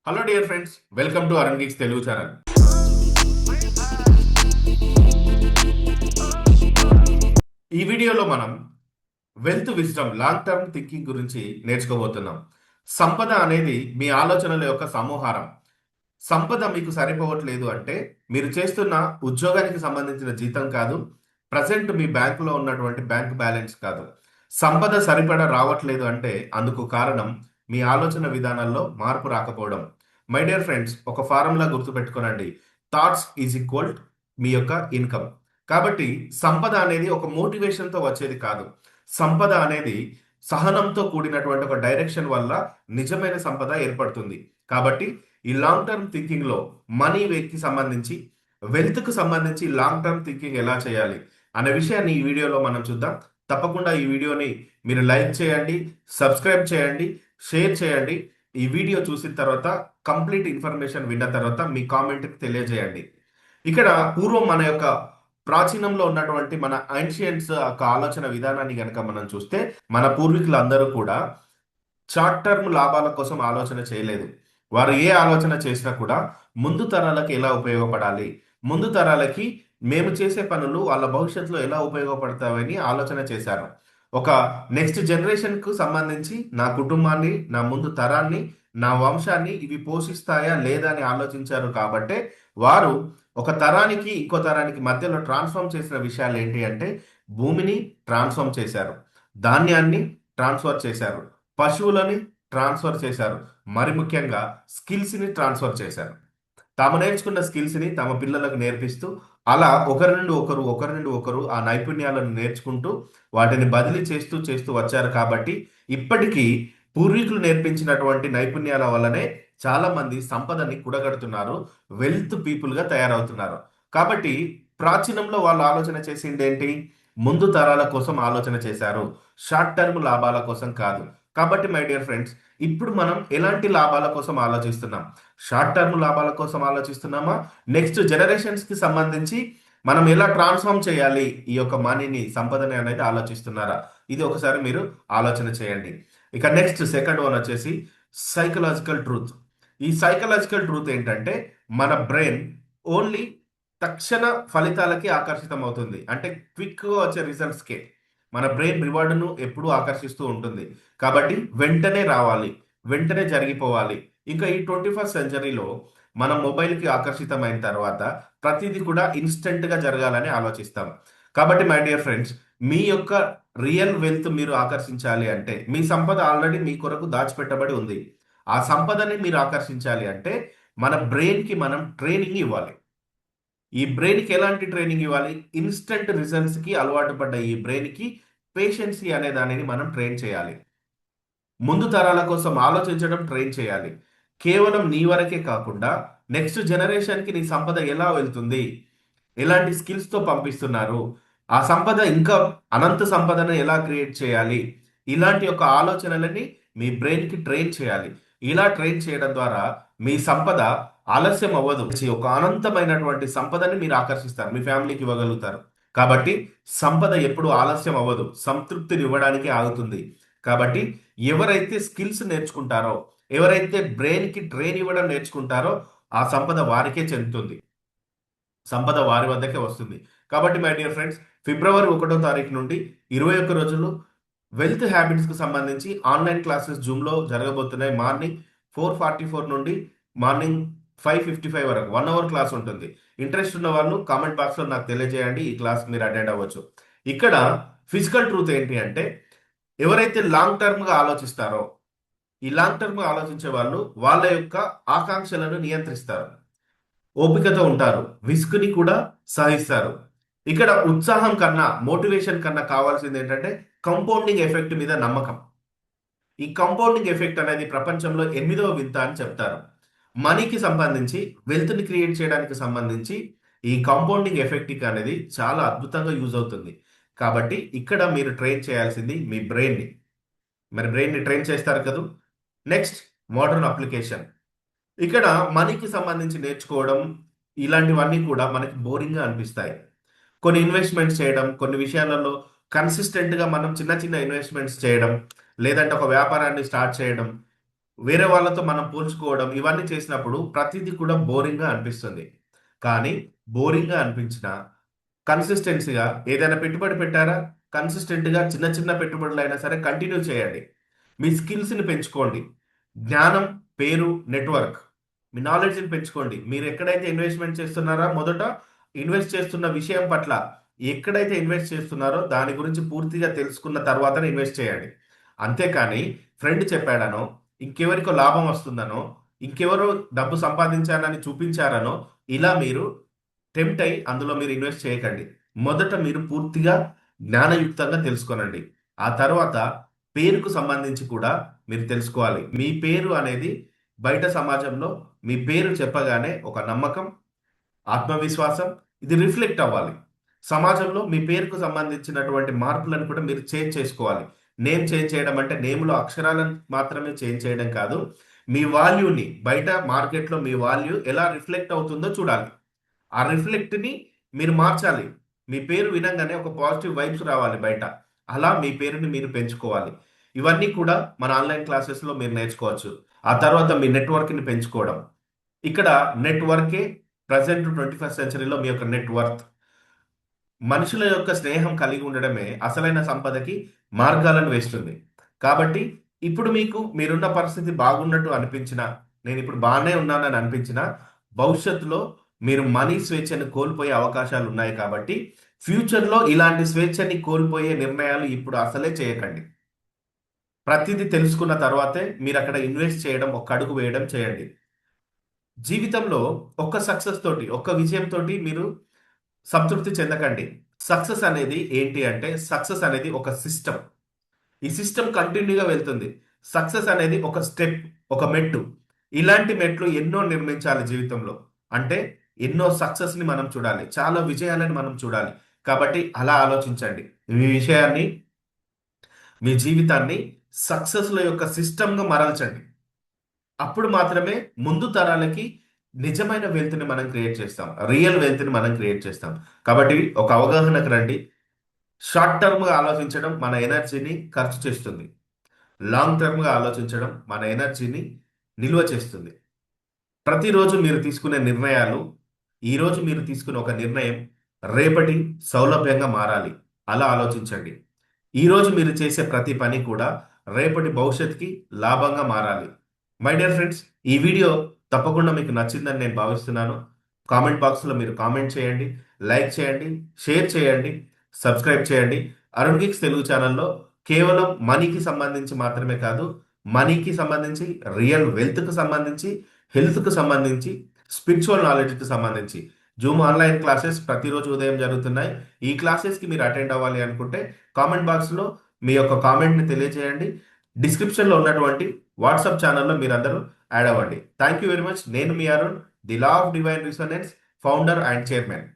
Hello dear friends, welcome to Arun Geeks Telugu channel. ఈ వీడియోలో మనం wealth wisdom long term thinking గురించి నేర్చుకోబోతున్నాం. సంపద అనేది మీ ఆలోచనల యొక్క సమూహారం. సంపద మీకు సరిపోవట్లేదు అంటే మీరు చేస్తున్న ఉద్యోగానికి సంబంధించిన జీతం కాదు, ప్రజెంట్ మీ బ్యాంకులో ఉన్నటువంటి బ్యాంక్ బ్యాలెన్స్ కాదు. సంపద సరిపడా రావట్లేదు అంటే అందుకు కారణం మీ ఆలోచన విధానాల్లో మార్పు రాకపోవడం. మై డియర్ ఫ్రెండ్స్, ఒక ఫార్ములా గుర్తుపెట్టుకోనండి. థాట్స్ ఈజ్ ఈక్వల్ మీ యొక్క ఇన్కమ్. కాబట్టి సంపద అనేది ఒక మోటివేషన్తో వచ్చేది కాదు. సంపద అనేది సహనంతో కూడినటువంటి ఒక డైరెక్షన్ వల్ల నిజమైన సంపద ఏర్పడుతుంది. కాబట్టి ఈ లాంగ్ టర్మ్ థింకింగ్ లో మనీ వేకి సంబంధించి, వెల్త్ కు సంబంధించి లాంగ్ టర్మ్ థింకింగ్ ఎలా చేయాలి అనే విషయాన్ని ఈ వీడియోలో మనం చూద్దాం. తప్పకుండా ఈ వీడియోని మీరు లైక్ చేయండి, సబ్స్క్రైబ్ చేయండి, షేర్ చేయండి. ఈ వీడియో చూసిన తర్వాత కంప్లీట్ ఇన్ఫర్మేషన్ విన్న తర్వాత మీ కామెంట్ తెలియజేయండి. ఇక్కడ పూర్వం మన యొక్క ప్రాచీనంలో ఉన్నటువంటి మన ఏన్షియంట్స్ యొక్క ఆలోచన విధానాన్ని కనుక మనం చూస్తే, మన పూర్వీకులందరూ కూడా షార్ట్ టర్మ్ లాభాల కోసం ఆలోచన చేయలేదు. వారు ఏ ఆలోచన చేసినా కూడా ముందు తరాలకి ఎలా ఉపయోగపడాలి, ముందు తరాలకి మేము చేసే పనులు వాళ్ళ భవిష్యత్తులో ఎలా ఉపయోగపడతాయని ఆలోచన చేశారు. ఒక నెక్స్ట్ జనరేషన్ కు సంబంధించి నా కుటుంబాన్ని, నా ముందు తరాన్ని, నా వంశాన్ని ఇవి పోషిస్తాయా లేదా అని ఆలోచించారు. కాబట్టే వారు ఒక తరానికి ఇంకో తరానికి మధ్యలో ట్రాన్స్ఫార్మ్ చేసిన విషయాలు ఏంటి అంటే, భూమిని ట్రాన్స్ఫార్మ్ చేశారు, ధాన్యాన్ని ట్రాన్స్ఫర్ చేశారు, పశువులని ట్రాన్స్ఫర్ చేశారు, మరి ముఖ్యంగా స్కిల్స్ని ట్రాన్స్ఫర్ చేశారు. తాము నేర్చుకున్న స్కిల్స్ని తమ పిల్లలకు నేర్పిస్తూ అలా ఒకరి నుండి ఒకరు ఆ నైపుణ్యాలను నేర్చుకుంటూ వాటిని బదిలీ చేస్తూ చేస్తూ వచ్చారు. కాబట్టి ఇప్పటికీ పూర్వీకులు నేర్పించినటువంటి నైపుణ్యాల వల్లనే చాలా మంది సంపదని కూడగడుతున్నారు, వెల్త్ పీపుల్గా తయారవుతున్నారు. కాబట్టి ప్రాచీనంలో వాళ్ళు ఆలోచన చేసింది ఏంటి? ముందు తరాల కోసం ఆలోచన చేశారు, షార్ట్ టర్మ్ లాభాల కోసం కాదు. కాబట్టి మై డియర్ ఫ్రెండ్స్, ఇప్పుడు మనం ఎలాంటి లాభాల కోసం ఆలోచిస్తున్నాం? షార్ట్ టర్మ్ లాభాల కోసం ఆలోచిస్తున్నామా? నెక్స్ట్ జనరేషన్స్ కి సంబంధించి మనం ఎలా ట్రాన్స్ఫార్మ్ చేయాలి ఈ యొక్క మనీని, సంపదని అనేది ఆలోచిస్తున్నారా? ఇది ఒకసారి మీరు ఆలోచన చేయండి. ఇక నెక్స్ట్ సెకండ్ వన్ వచ్చేసి సైకలాజికల్ ట్రూత్. ఈ సైకలాజికల్ ట్రూత్ ఏంటంటే, మన బ్రెయిన్ ఓన్లీ తక్షణ ఫలితాలకి ఆకర్షితం అవుతుంది. అంటే క్విక్గా వచ్చే రిజల్ట్స్కే మన బ్రెయిన్ రివార్డును ఎప్పుడూ ఆకర్షిస్తూ ఉంటుంది. కాబట్టి వెంటనే రావాలి, వెంటనే జరిగిపోవాలి. ఇంకా ఈ 21st సెంచరీలో మనం మొబైల్కి ఆకర్షితమైన తర్వాత ప్రతిదీ కూడా ఇన్స్టెంట్గా జరగాలని ఆలోచిస్తాం. కాబట్టి మై డియర్ ఫ్రెండ్స్, మీ యొక్క రియల్ వెల్త్ మీరు ఆకర్షించాలి అంటే, మీ సంపద ఆల్రెడీ మీ కొరకు దాచిపెట్టబడి ఉంది. ఆ సంపదని మీరు ఆకర్షించాలి అంటే మన బ్రెయిన్కి మనం ట్రైనింగ్ ఇవ్వాలి. ఈ బ్రెయిన్కి ఎలాంటి ట్రైనింగ్ ఇవ్వాలి? ఇన్స్టెంట్ రిజల్ట్స్కి అలవాటు పడ్డ ఈ బ్రెయిన్కి పేషెన్సీ అనే దానిని మనం ట్రైన్ చేయాలి. ముందు తరాల కోసం ఆలోచించడం ట్రైన్ చేయాలి. కేవలం నీ వరకే కాకుండా నెక్స్ట్ జనరేషన్కి నీ సంపద ఎలా వెళ్తుంది, ఎలాంటి స్కిల్స్తో పంపిస్తున్నారు, ఆ సంపద ఇంకా అనంత సంపదను ఎలా క్రియేట్ చేయాలి, ఇలాంటి యొక్క ఆలోచనలని మీ బ్రెయిన్కి ట్రైన్ చేయాలి. ఇలా ట్రైన్ చేయడం ద్వారా మీ సంపద ఆలస్యం అవ్వదు. ఒక అనంతమైనటువంటి సంపదని మీరు ఆకర్షిస్తారు, మీ ఫ్యామిలీకి ఇవ్వగలుగుతారు. కాబట్టి సంపద ఎప్పుడు ఆలస్యం అవ్వదు, సంతృప్తిని ఇవ్వడానికి ఆగుతుంది. కాబట్టి ఎవరైతే స్కిల్స్ నేర్చుకుంటారో, ఎవరైతే బ్రెయిన్కి ట్రైన్ ఇవ్వడం నేర్చుకుంటారో ఆ సంపద వారికే చెందుతుంది, సంపద వారి వద్దకే వస్తుంది. కాబట్టి మై డియర్ ఫ్రెండ్స్, ఫిబ్రవరి 1వ తారీఖు నుండి 21 రోజులు వెల్త్ హ్యాబిట్స్కి సంబంధించి ఆన్లైన్ క్లాసెస్ జూమ్లో జరగబోతున్నాయి. మార్నింగ్ 4:44 నుండి మార్నింగ్ 5:55 వరకు 1 అవర్ క్లాస్ ఉంటుంది. ఇంట్రెస్ట్ ఉన్న వాళ్ళు కామెంట్ బాక్స్లో నాకు తెలియజేయండి, ఈ క్లాస్ మీరు అటెండ్ అవ్వచ్చు. ఇక్కడ ఫిజికల్ ట్రూత్ ఏంటి అంటే, ఎవరైతే లాంగ్ టర్మ్గా ఆలోచిస్తారో, ఈ లాంగ్ టర్మ్గా ఆలోచించే వాళ్ళు వాళ్ళ యొక్క ఆకాంక్షలను నియంత్రిస్తారు, ఓపికతో ఉంటారు, విసుగుని కూడా సహిస్తారు. ఇక్కడ ఉత్సాహం కన్నా, మోటివేషన్ కన్నా కావాల్సింది ఏంటంటే కంపౌండింగ్ ఎఫెక్ట్ మీద నమ్మకం. ఈ కంపౌండింగ్ ఎఫెక్ట్ అనేది ప్రపంచంలో 8వ వింత అని చెప్తారు. మనీకి సంబంధించి, వెల్త్ని క్రియేట్ చేయడానికి సంబంధించి ఈ కాంపౌండింగ్ ఎఫెక్ట్ అనేది చాలా అద్భుతంగా యూజ్ అవుతుంది. కాబట్టి ఇక్కడ మీరు ట్రైన్ చేయాల్సింది మీ బ్రెయిన్ని. మరి బ్రెయిన్ని ట్రైన్ చేస్తారు కదా. Next modern application. ఇక్కడ మనీకి సంబంధించి నేర్చుకోవడం ఇలాంటివన్నీ కూడా మనకి బోరింగ్గా అనిపిస్తాయి. కొన్ని ఇన్వెస్ట్మెంట్స్ చేయడం, కొన్ని విషయాలలో కన్సిస్టెంట్గా మనం చిన్న చిన్న ఇన్వెస్ట్మెంట్స్ చేయడం, లేదంటే ఒక వ్యాపారాన్ని స్టార్ట్ చేయడం, వేరే వాళ్ళతో మనం పోల్చుకోవడం ఇవన్నీ చేసినప్పుడు ప్రతిదీ కూడా బోరింగ్గా అనిపిస్తుంది. కానీ బోరింగ్గా అనిపించిన కన్సిస్టెన్సీగా ఏదైనా పెట్టుబడి పెట్టారా? కన్సిస్టెంట్‌గా చిన్న చిన్న పెట్టుబడులైనా సరే కంటిన్యూ చేయండి. మీ స్కిల్స్‌ని పెంచుకోండి. జ్ఞానం, పేరు, నెట్వర్క్. మీ నాలెడ్జ్‌ని పెంచుకోండి. మీరు ఎక్కడైతే ఇన్వెస్ట్‌మెంట్ చేస్తున్నారో మొదట ఇన్వెస్ట్ చేస్తున్న విషయం పట్ల ఎక్కడైతే ఇన్వెస్ట్ చేస్తున్నారో దాని గురించి పూర్తిగా తెలుసుకున్న తర్వాతనే ఇన్వెస్ట్ చేయండి. అంతేకాని ఫ్రెండ్ చెప్పాడనో, ఇంకెవరికో లాభం వస్తుందనో, ఇంకెవరో డబ్బు సంపాదించానని చూపించారనో ఇలా మీరు టెంప్ట్ అయ్యి అందులో మీరు ఇన్వెస్ట్ చేయకండి. మొదట మీరు పూర్తిగా జ్ఞానయుక్తంగా తెలుసుకోనండి. ఆ తర్వాత పేరుకు సంబంధించి కూడా మీరు తెలుసుకోవాలి. మీ పేరు అనేది బయట సమాజంలో మీ పేరు చెప్పగానే ఒక నమ్మకం, ఆత్మవిశ్వాసం ఇది రిఫ్లెక్ట్ అవ్వాలి. సమాజంలో మీ పేరుకు సంబంధించినటువంటి మార్పులను కూడా మీరు చేంజ్ చేసుకోవాలి. నేమ్ చేంజ్ చేయడం అంటే నేమ్‌లో అక్షరాలను మాత్రమే చేంజ్ చేయడం కాదు. మీ వాల్యూని బయట మార్కెట్‌లో మీ వాల్యూ ఎలా రిఫ్లెక్ట్ అవుతుందో చూడాలి. ఆ రిఫ్లెక్ట్‌ని మీరు మార్చాలి. మీ పేరు వినంగానే ఒక పాజిటివ్ వైబ్స్ రావాలి బయట. అలా మీ పేరుని మీరు పెంచుకోవాలి. ఇవన్నీ కూడా మన ఆన్‌లైన్ క్లాసెస్‌లో మీరు నేర్చుకోవచ్చు. ఆ తర్వాత మీ నెట్‌వర్క్‌ని పెంచుకోవడం. ఇక్కడ నెట్‌వర్కే ప్రెజెంట్ 21st సెంచరీలో మీ యొక్క నెట్ వర్త్. మనుషుల యొక్క స్నేహం కలిగి ఉండడమే అసలైన సంపదకి మార్గాలను వేస్తుంది. కాబట్టి ఇప్పుడు మీకు మీరున్న పరిస్థితి బాగున్నట్టు అనిపించినా, నేనిప్పుడు బానే ఉన్నానని అనిపించినా, భవిష్యత్తులో మీరు మనీ స్వేచ్ఛను కోల్పోయే అవకాశాలున్నాయి కాబట్టి, ఫ్యూచర్‌లో ఇలాంటి స్వేచ్ఛని కోల్పోయే నిర్ణయాలు ఇప్పుడు అసలే చేయకండి. ప్రతీదీ తెలుసుకున్న తర్వాతే మీరక్కడ ఇన్వెస్ట్ చేయడం, ఒక్క అడుగు వేయడం చేయండి. జీవితంలో ఒక్క సక్సెస్ తోటి, ఒక్క విజయంతోటి మీరు సంతృప్తి చెందకండి. సక్సెస్ అనేది ఏంటి అంటే, సక్సెస్ అనేది ఒక సిస్టమ్. ఈ సిస్టమ్ కంటిన్యూగా వెళ్తుంది. సక్సెస్ అనేది ఒక స్టెప్, ఒక మెట్టు. ఇలాంటి మెట్లు ఎన్నో నిర్మించాలి జీవితంలో. అంటే ఎన్నో సక్సెస్‌ని మనం చూడాలి. చాలా విజయాలను మనం చూడాలి. కాబట్టి అలా ఆలోచించండి. మీ విషయాన్ని, మీ జీవితాన్ని సక్సెస్‌ల యొక్క సిస్టమ్‌గా మరల్చండి. అప్పుడు మాత్రమే ముందు తరాలకి నిజమైన వెల్త్‌ని మనం క్రియేట్ చేస్తాం. రియల్ వెల్త్‌ని మనం క్రియేట్ చేస్తాం. కాబట్టి ఒక అవగాహనకు రండి. షార్ట్ టర్మ్‌గా ఆలోచించడం మన ఎనర్జీని ఖర్చు చేస్తుంది. లాంగ్ టర్మ్‌గా ఆలోచించడం మన ఎనర్జీని నిల్వ చేస్తుంది. ప్రతిరోజు మీరు తీసుకునే నిర్ణయాలు, ఈరోజు మీరు తీసుకున్న ఒక నిర్ణయం రేపటి సౌలభ్యంగా మారాలి. అలా ఆలోచించండి. ఈరోజు మీరు చేసే ప్రతి పని కూడా రేపటి భవిష్యత్తుకి లాభంగా మారాలి. మై డియర్ ఫ్రెండ్స్, ఈ వీడియో తప్పకుండా మీకు నచ్చిందని నేను భావిస్తున్నాను. కామెంట్ బాక్స్‌లో మీరు కామెంట్ చేయండి, లైక్ చేయండి, షేర్ చేయండి, సబ్స్క్రైబ్ చేయండి. అరుణ్ గిక్స్ తెలుగు ఛానెల్‌లో కేవలం మనీకి సంబంధించి మాత్రమే కాదు, మనీకి సంబంధించి, రియల్ వెల్త్‌కి సంబంధించి, హెల్త్‌కి సంబంధించి, స్పిరిచువల్ నాలెడ్జ్‌కి సంబంధించి జూమ్ ఆన్‌లైన్ క్లాసెస్ ప్రతిరోజు ఉదయం జరుగుతున్నాయి. ఈ క్లాసెస్‌కి మీరు అటెండ్ అవ్వాలి అనుకుంటే కామెంట్ బాక్స్‌లో మీ యొక్క కామెంట్‌ని తెలియజేయండి. డిస్క్రిప్షన్‌లో ఉన్నటువంటి వాట్సాప్ ఛానెల్‌లో మీరందరూ యాడ్ అవ్వండి. Thank you very much. నేను మీ Arun, the law of divine resonance founder and chairman.